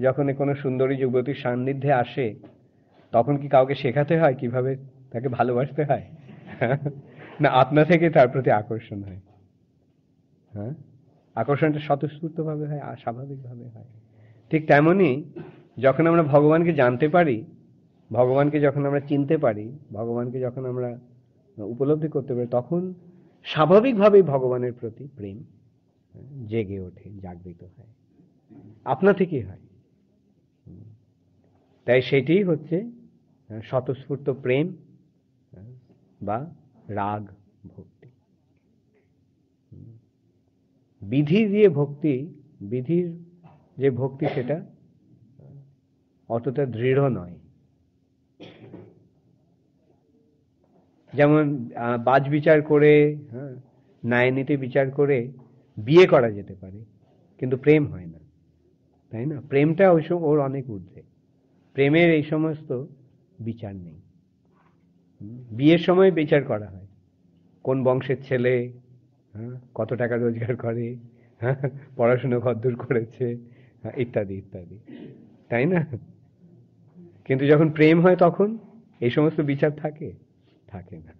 যখন কোনো সুন্দরী যুবতীর সান্নিধ্যে আসে, তখন কি কাউকে শেখাতে হয় কিভাবে তাকে ভালোবাসতে হয়? না, আপনা থেকে তার প্রতি আকর্ষণ হয়। হ্যাঁ, আকর্ষণটা স্বতঃস্ফূর্ত ভাবে হয়, স্বাভাবিক ভাবে হয়। ঠিক তেমনি যখন আমরা ভগবানকে জানতে পারি, ভগবানকে যখন আমরা চিনতে পারি, ভগবানকে যখন আমরা উপলব্ধি করতে পারি, তখন স্বাভাবিকভাবেই ভগবানের প্রতি প্রেম জেগে ওঠে, জাগৃত হয়, আপনা থেকেই হয়। তাই সেটি হচ্ছে স্বতঃস্ফূর্ত প্রেম বা রাগ ভক্তি। বিধি দিয়ে ভক্তি, বিধির যে ভক্তি সেটা অতটা দৃঢ় নয়। যেমন বাজ বিচার করে, ন্যায় নীতি বিচার করে বিয়ে করা যেতে পারে, কিন্তু প্রেম হয় না, তাই না? প্রেমটা ওর অনেক ঊর্ধ্বে। প্রেমের এই সমস্ত বিচার নেই। বিয়ের সময় বিচার করা হয় কোন বংশের ছেলে, কত টাকা রোজগার করে, পড়াশোনা কতদূর করেছে, ইত্যাদি ইত্যাদি, তাই না? কিন্তু যখন প্রেম হয় তখন এই সমস্ত বিচার থাকে না।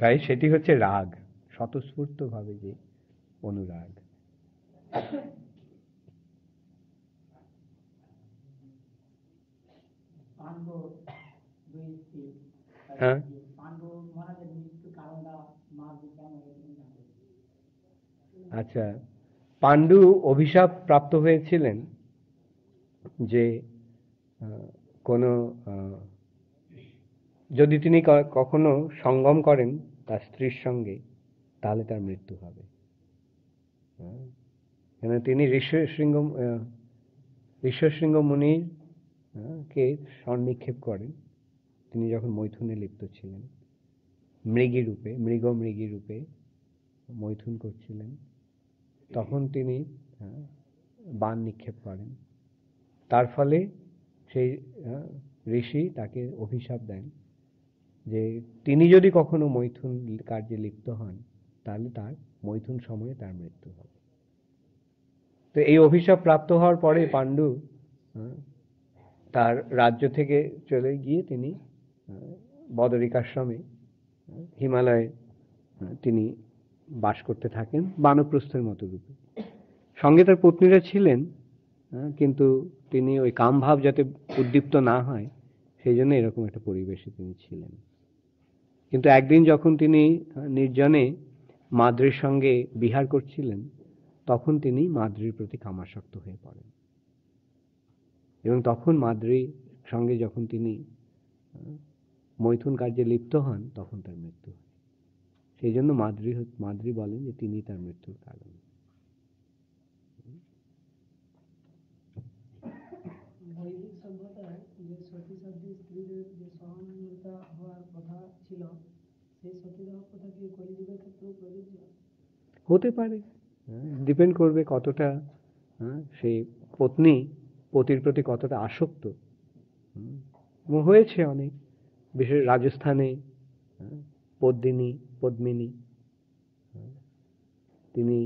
তাই সেটি হচ্ছে রাগ, স্বতঃস্ফূর্ত ভাবে যে অনুরাগ। হ্যাঁ, আচ্ছা, পাণ্ডু অভিশাপ প্রাপ্ত হয়েছিলেন যে কোনো যদি তিনি কখনো সঙ্গম করেন তার স্ত্রীর সঙ্গে, তাহলে তার মৃত্যু হবে। তিনি ঋষ্যশৃঙ্গ মুনির কে স্বর্ণিক্ষেপ করেন, তিনি যখন মৈথুনে লিপ্ত ছিলেন, মৃগী রূপে মৈথুন করছিলেন, তখন তিনি বাণ নিক্ষেপ করেন। তার ফলে সেই ঋষি তাকে অভিশাপ দেন যে তিনি যদি কখনো মৈথুন কার্যে লিপ্ত হন, তাহলে তার মৈথুন সময়ে তার মৃত্যু হবে। তো এই অভিশাপ প্রাপ্ত হওয়ার পরে পাণ্ডু তার রাজ্য থেকে চলে গিয়ে তিনি বদরিকাশ্রমে হিমালয়ে তিনি বাস করতে থাকেন, বানপ্রস্থের মতো রূপে। সঙ্গে তার পত্নীরা ছিলেন, কিন্তু তিনি ওই কামভাব যাতে উদ্দীপ্ত না হয় সেই জন্য এরকম একটা পরিবেশে তিনি ছিলেন। কিন্তু একদিন যখন তিনি নির্জনে মাদ্রির সঙ্গে বিহার করছিলেন, তখন তিনি মাদ্রির প্রতি কামাসক্ত হয়ে পড়েন, এবং তখন মাদ্রির সঙ্গে যখন তিনি মৈথুন কার্যে লিপ্ত হন, তখন তার মৃত্যু হয়। সেই জন্য মাদ্রি বলেন যে তিনি তার মৃত্যুর কারণ। বৈদিক সভ্যতায় যে সতী সাধ্বী স্ত্রীদের যে সহনতা হওয়ার কথা ছিল, সেই সতীদাহ কথা কি কলিযুগের ক্ষেত্রেও প্রযোজ্য? হতে পারে, ডিপেন্ড করবে কতটা সেই পত্নী পতির প্রতি কতটা আসক্ত। হয়েছে অনেক, বিশেষ রাজস্থানে পদ্মিনী তিনি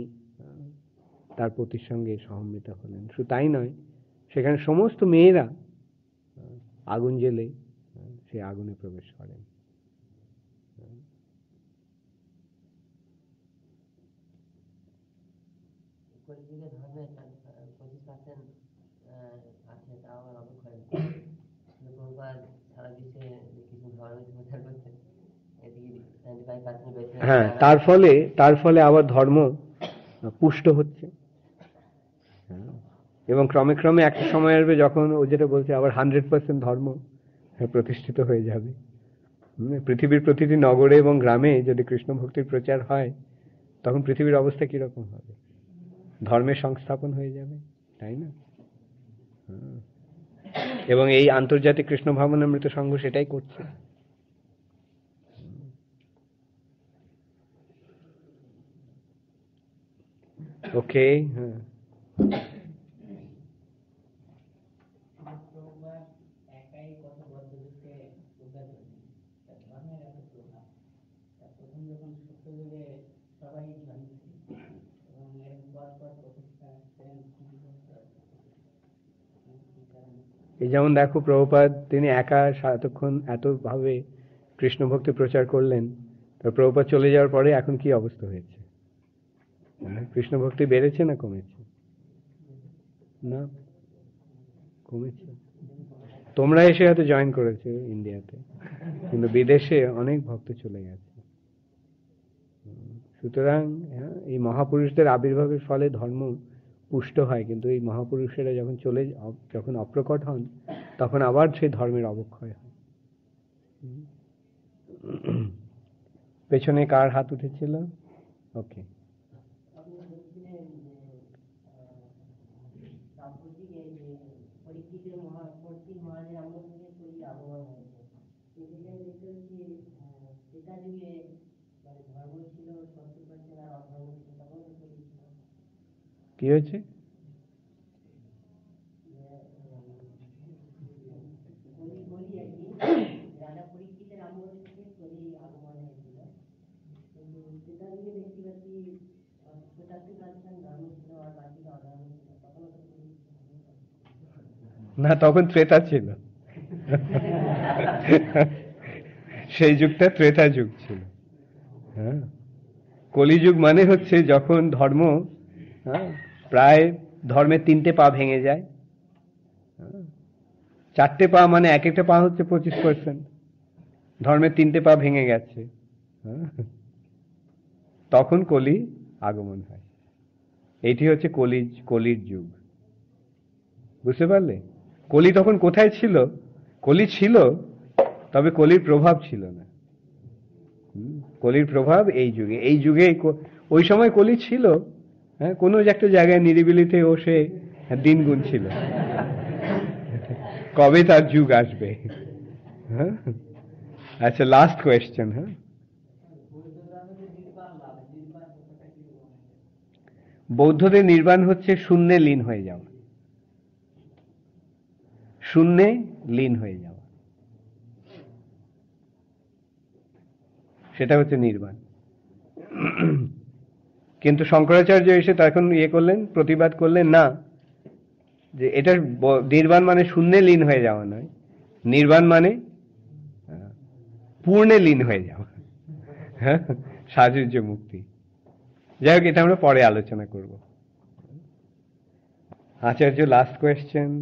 তার পতির সঙ্গে সহমৃত হলেন। শুধু তাই নয়, সেখানে সমস্ত মেয়েরা আগুন জ্বেলে সেই আগুনে প্রবেশ করেন। কলিযুগে ধর্মের 25% আছে, তাও আমার অবাক হয়। প্রভুপাদ সারা বিশ্বে কিছু ধর্ম প্রচার করছেন, এদিকে 95% বেশি। হ্যাঁ, তার ফলে আবার ধর্ম পুষ্ট হচ্ছে, এবং ক্রমে ক্রমে একটা সময় আসবে যখন ও যেটা বলছে আবার 100% ধর্ম প্রতিষ্ঠিত হয়ে যাবে। পৃথিবীর প্রতিটি নগরে এবং গ্রামে যদি কৃষ্ণ ভক্তির প্রচার হয়, তখন পৃথিবীর অবস্থা কিরকম হবে? ধর্মের সংস্থাপন হয়ে যাবে, তাই না? এবং এই আন্তর্জাতিক কৃষ্ণ ভাবনামৃত সংঘ সেটাই করছে। ওকে, হ্যাঁ, একাই কত বদ্ধযুগকে উদ্ধার করেছেন, ধর্মের এত প্রভাব। প্রথম যখন সত্যযুগে সবাই জানছে, এবং এর পর প্রতিষ্ঠা এই যেমন দেখো, প্রভুপাদ তিনি একা এতক্ষণ এতভাবে কৃষ্ণ ভক্তি প্রচার করলেন, তার প্রভুপাদ চলে যাওয়ার পরে এখন কি অবস্থা হয়েছে? কৃষ্ণ ভক্তি বেড়েছে না কমেছে? না, কমেছে। তোমরা এসে হয়তো জয়েন করেছে ইন্ডিয়াতে, কিন্তু বিদেশে অনেক ভক্ত চলে গেছে। সুতরাং এই মহাপুরুষদের আবির্ভাবের ফলে ধর্ম পুষ্ট হয়, কিন্তু এই মহাপুরুষেরা যখন অপ্রকট হন, তখন আবার সেই ধর্মের অবক্ষয় হয়। পেছনে কার হাত উঠেছিল? ওকে, কি হয়েছে? না, তখন ত্রেতা ছিল। সেই যুগটা ত্রেতা যুগ ছিল। হ্যাঁ, কলিযুগ মানে হচ্ছে যখন ধর্ম প্রায় ধর্মের 3টে পা ভেঙে যায়। 4টে পা মানে এক একটা পা হচ্ছে 25%, ধর্মের 3টে পা ভেঙে গেছে, তখন কলি আগমন হয়। এটি হচ্ছে কলির যুগ। বুঝতে পারলে? কলি তখন কোথায় ছিল? কলি ছিল, তবে কলির প্রভাব ছিল না। কলির প্রভাব এই যুগে ওই সময় কলি ছিল, হ্যাঁ, কোনো একটা জায়গায় নিরিবিলিতে বসে দিন গুনছিল কবে তার যুগ আসবে। হ্যাঁ, আচ্ছা, লাস্ট কোয়েশ্চেন। হ্যাঁ, বৌদ্ধদের নির্বাণ হচ্ছে শূন্যে লীন হয়ে যাওয়া। শূন্যে লীন হয়ে যাওয়া, সেটা হচ্ছে নির্বাণ। কিন্তু শঙ্করাচার্য এসে তখন করলেন, প্রতিবাদ করলেন, না, যে এটা নির্বাণ মানে শূন্যে লীন হয়ে যাওয়া নয়, নির্বাণ মানে পূর্ণে লীন হয়ে যাওয়া, হ্যাঁ, সাযুজ্য মুক্তি। যাই হোক, এটা আমরা পরে আলোচনা করব। আচার্য, লাস্ট কোয়েশ্চেন।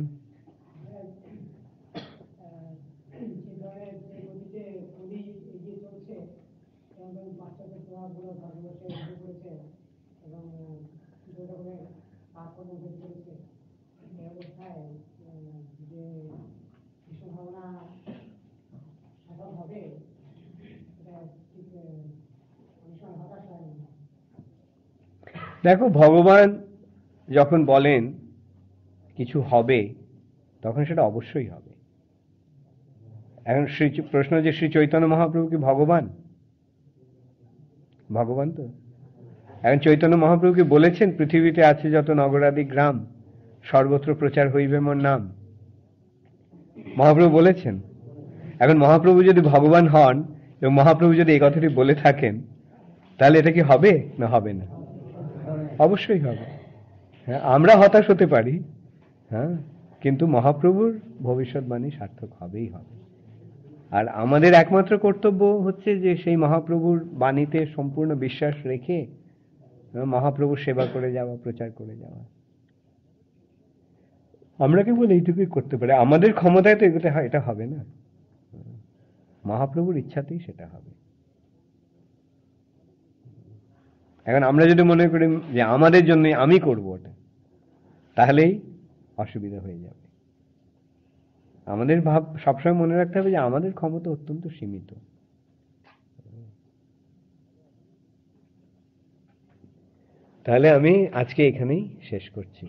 দেখো, ভগবান যখন বলেন কিছু হবে, তখন সেটা অবশ্যই হবে। এখন প্রশ্ন যে শ্রী চৈতন্য মহাপ্রভু কি ভগবান? ভগবান তো। এখন চৈতন্য মহাপ্রভু কি বলেছেন পৃথিবীতে আছে যত নগরাদি গ্রাম, সর্বত্র প্রচার হইবে মোর নাম? মহাপ্রভু বলেছেন। এখন মহাপ্রভু যদি ভগবান হন এবং মহাপ্রভু যদি এই কথাটি বলে থাকেন, তাহলে এটা কি হবে না হবে না? অবশ্যই হবে। হ্যাঁ, আমরা হতাশ হতে পারি, হ্যাঁ, কিন্তু মহাপ্রভুর ভবিষ্যৎবাণী সার্থক হবেই হবে। আর আমাদের একমাত্র কর্তব্য হচ্ছে যে সেই মহাপ্রভুর বাণীতে সম্পূর্ণ বিশ্বাস রেখে মহাপ্রভুর সেবা করে যাওয়া, প্রচার করে যাওয়া। আমরা কেবল এইটুকুই করতে পারি। আমাদের ক্ষমতায় তো এগোতে হয়, এটা হবে না। মহাপ্রভুর ইচ্ছাতেই সেটা হবে। এখন আমরা যদি মনে করি যে আমাদের জন্য আমি করব ওটা, তাহলেই অসুবিধা হয়ে যাবে। আমাদের ভাব সবসময় মনে রাখতে হবে যে আমাদের ক্ষমতা অত্যন্ত সীমিত। তাহলে আমি আজকে এখানেই শেষ করছি।